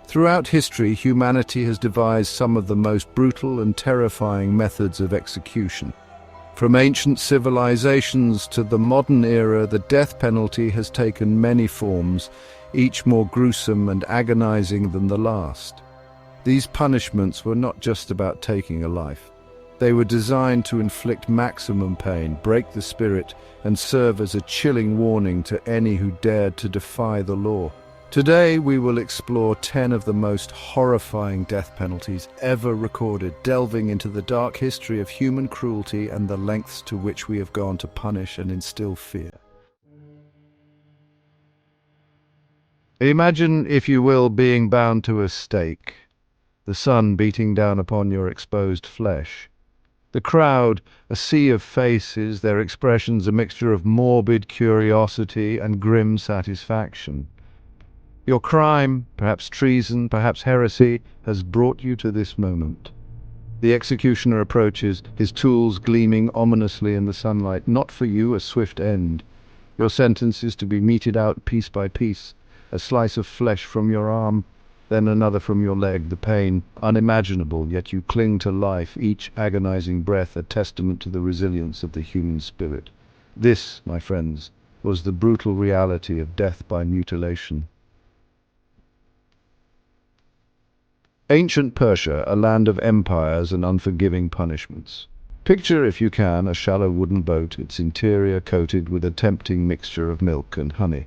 Throughout history, humanity has devised some of the most brutal and terrifying methods of execution. From ancient civilizations to the modern era, the death penalty has taken many forms, each more gruesome and agonizing than the last. These punishments were not just about taking a life. They were designed to inflict maximum pain, break the spirit, and serve as a chilling warning to any who dared to defy the law. Today, we will explore 10 of the most horrifying death penalties ever recorded, delving into the dark history of human cruelty and the lengths to which we have gone to punish and instill fear. Imagine, if you will, being bound to a stake, the sun beating down upon your exposed flesh. The crowd, a sea of faces, their expressions a mixture of morbid curiosity and grim satisfaction. Your crime, perhaps treason, perhaps heresy, has brought you to this moment. The executioner approaches, his tools gleaming ominously in the sunlight. Not for you a swift end. Your sentence is to be meted out piece by piece, a slice of flesh from your arm, then another from your leg, the pain unimaginable, yet you cling to life, each agonizing breath a testament to the resilience of the human spirit. This, my friends, was the brutal reality of death by mutilation. Ancient Persia, a land of empires and unforgiving punishments. Picture, if you can, a shallow wooden boat, its interior coated with a tempting mixture of milk and honey.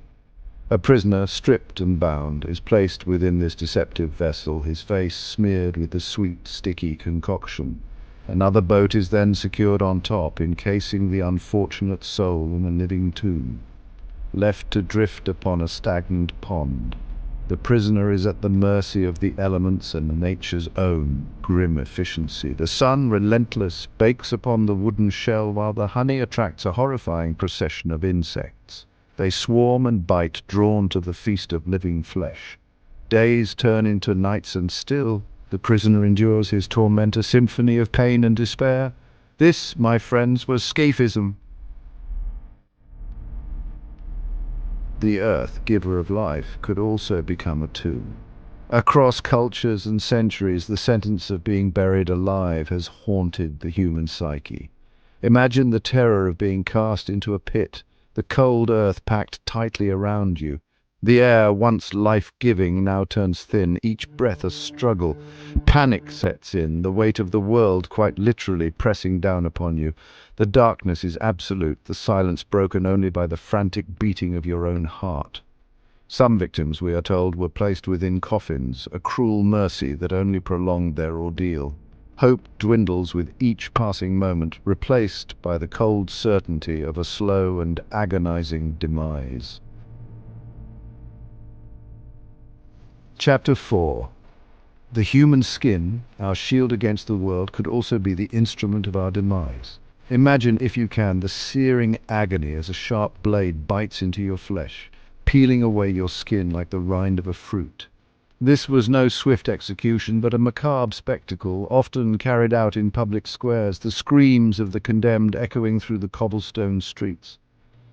A prisoner, stripped and bound, is placed within this deceptive vessel, his face smeared with the sweet, sticky concoction. Another boat is then secured on top, encasing the unfortunate soul in a living tomb. Left to drift upon a stagnant pond, the prisoner is at the mercy of the elements and nature's own grim efficiency. The sun, relentless, bakes upon the wooden shell, while the honey attracts a horrifying procession of insects. They swarm and bite, drawn to the feast of living flesh. Days turn into nights, and still the prisoner endures his torment, a symphony of pain and despair. This, my friends, was scaphism. The earth, giver of life, could also become a tomb. Across cultures and centuries, the sentence of being buried alive has haunted the human psyche. Imagine the terror of being cast into a pit, the cold earth packed tightly around you. The air, once life-giving, now turns thin, each breath a struggle. Panic sets in, the weight of the world quite literally pressing down upon you. The darkness is absolute, the silence broken only by the frantic beating of your own heart. Some victims, we are told, were placed within coffins, a cruel mercy that only prolonged their ordeal. Hope dwindles with each passing moment, replaced by the cold certainty of a slow and agonizing demise. Chapter 4. The human skin, our shield against the world, could also be the instrument of our demise. Imagine, if you can, the searing agony as a sharp blade bites into your flesh, peeling away your skin like the rind of a fruit. This was no swift execution, but a macabre spectacle, often carried out in public squares, the screams of the condemned echoing through the cobblestone streets.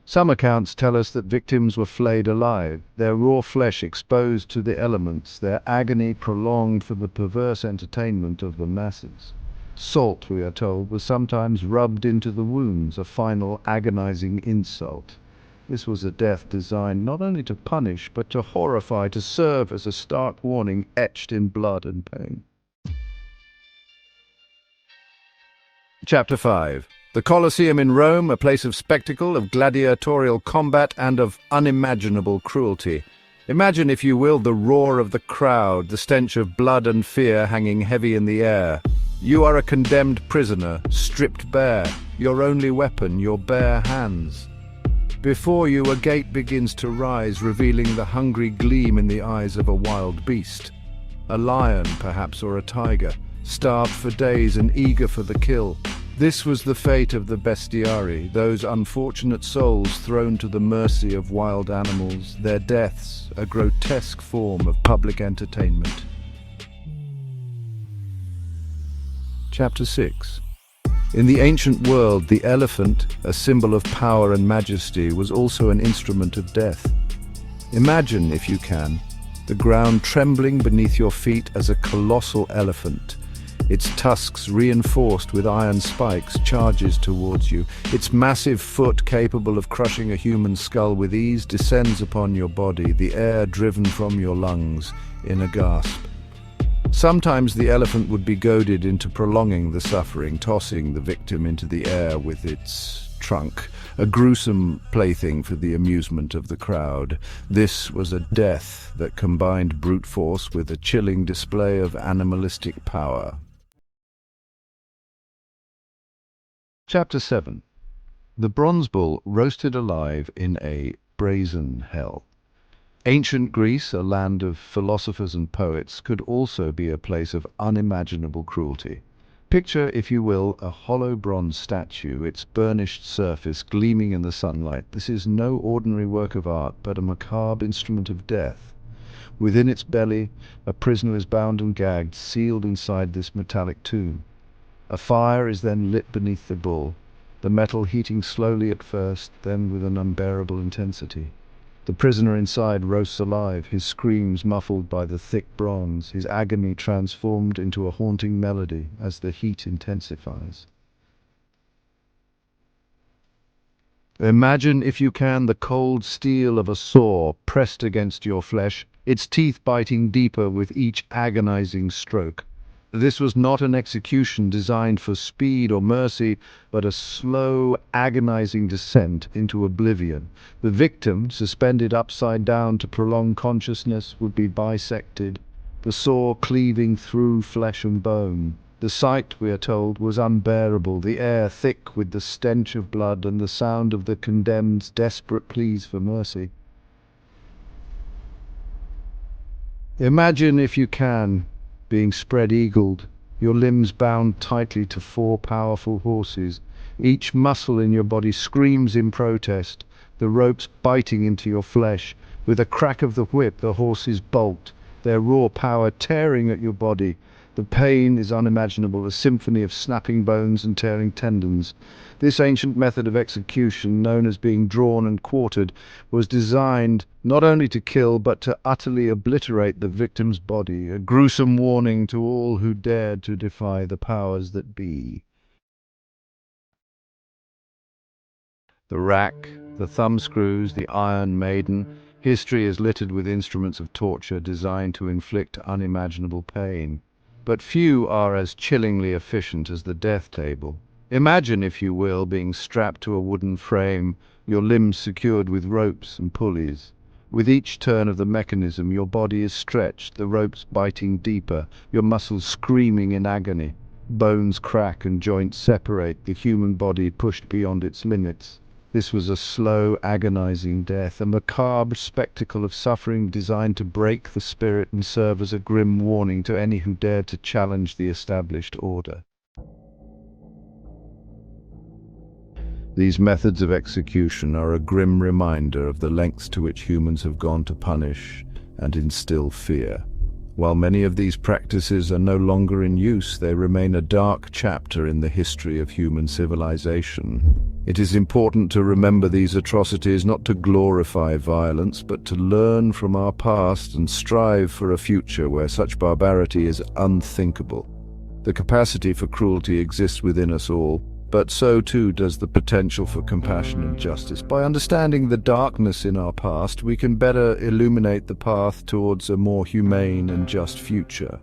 Some accounts tell us that victims were flayed alive, their raw flesh exposed to the elements, their agony prolonged for the perverse entertainment of the masses. Salt, we are told, was sometimes rubbed into the wounds, a final agonizing insult. This was a death designed not only to punish, but to horrify, to serve as a stark warning etched in blood and pain. Chapter 5. The Colosseum in Rome, a place of spectacle, of gladiatorial combat, and of unimaginable cruelty. Imagine, if you will, the roar of the crowd, the stench of blood and fear hanging heavy in the air. You are a condemned prisoner, stripped bare, your only weapon, your bare hands. Before you, a gate begins to rise, revealing the hungry gleam in the eyes of a wild beast. A lion, perhaps, or a tiger, starved for days and eager for the kill. This was the fate of the bestiari, those unfortunate souls thrown to the mercy of wild animals, their deaths a grotesque form of public entertainment. Chapter 6. In the ancient world, the elephant, a symbol of power and majesty, was also an instrument of death. Imagine, if you can, the ground trembling beneath your feet as a colossal elephant. Its tusks, reinforced with iron spikes, charges towards you. Its massive foot, capable of crushing a human skull with ease, descends upon your body, the air driven from your lungs in a gasp. Sometimes the elephant would be goaded into prolonging the suffering, tossing the victim into the air with its trunk, a gruesome plaything for the amusement of the crowd. This was a death that combined brute force with a chilling display of animalistic power. Chapter 7. The bronze bull roasted alive in a brazen hell. Ancient Greece, a land of philosophers and poets, could also be a place of unimaginable cruelty. Picture, if you will, a hollow bronze statue, its burnished surface gleaming in the sunlight. This is no ordinary work of art, but a macabre instrument of death. Within its belly, a prisoner is bound and gagged, sealed inside this metallic tomb. A fire is then lit beneath the bull, the metal heating slowly at first, then with an unbearable intensity. The prisoner inside roasts alive, his screams muffled by the thick bronze, his agony transformed into a haunting melody as the heat intensifies. Imagine, if you can, the cold steel of a saw pressed against your flesh, its teeth biting deeper with each agonizing stroke. This was not an execution designed for speed or mercy, but a slow, agonizing descent into oblivion. The victim, suspended upside down to prolong consciousness, would be bisected, the saw cleaving through flesh and bone. The sight, we are told, was unbearable, the air thick with the stench of blood and the sound of the condemned's desperate pleas for mercy. Imagine, if you can, being spread-eagled, your limbs bound tightly to 4 powerful horses. Each muscle in your body screams in protest, the ropes biting into your flesh. With a crack of the whip, the horses bolt, their raw power tearing at your body. The pain is unimaginable, a symphony of snapping bones and tearing tendons. This ancient method of execution, known as being drawn and quartered, was designed not only to kill but to utterly obliterate the victim's body, a gruesome warning to all who dared to defy the powers that be. The rack, the thumbscrews, the Iron Maiden, history is littered with instruments of torture designed to inflict unimaginable pain. But few are as chillingly efficient as the death table. Imagine, if you will, being strapped to a wooden frame, your limbs secured with ropes and pulleys. With each turn of the mechanism, your body is stretched, the ropes biting deeper, your muscles screaming in agony. Bones crack and joints separate, the human body pushed beyond its limits. This was a slow, agonizing death, a macabre spectacle of suffering designed to break the spirit and serve as a grim warning to any who dared to challenge the established order. These methods of execution are a grim reminder of the lengths to which humans have gone to punish and instill fear. While many of these practices are no longer in use, they remain a dark chapter in the history of human civilization. It is important to remember these atrocities, not to glorify violence, but to learn from our past and strive for a future where such barbarity is unthinkable. The capacity for cruelty exists within us all, but so too does the potential for compassion and justice. By understanding the darkness in our past, we can better illuminate the path towards a more humane and just future.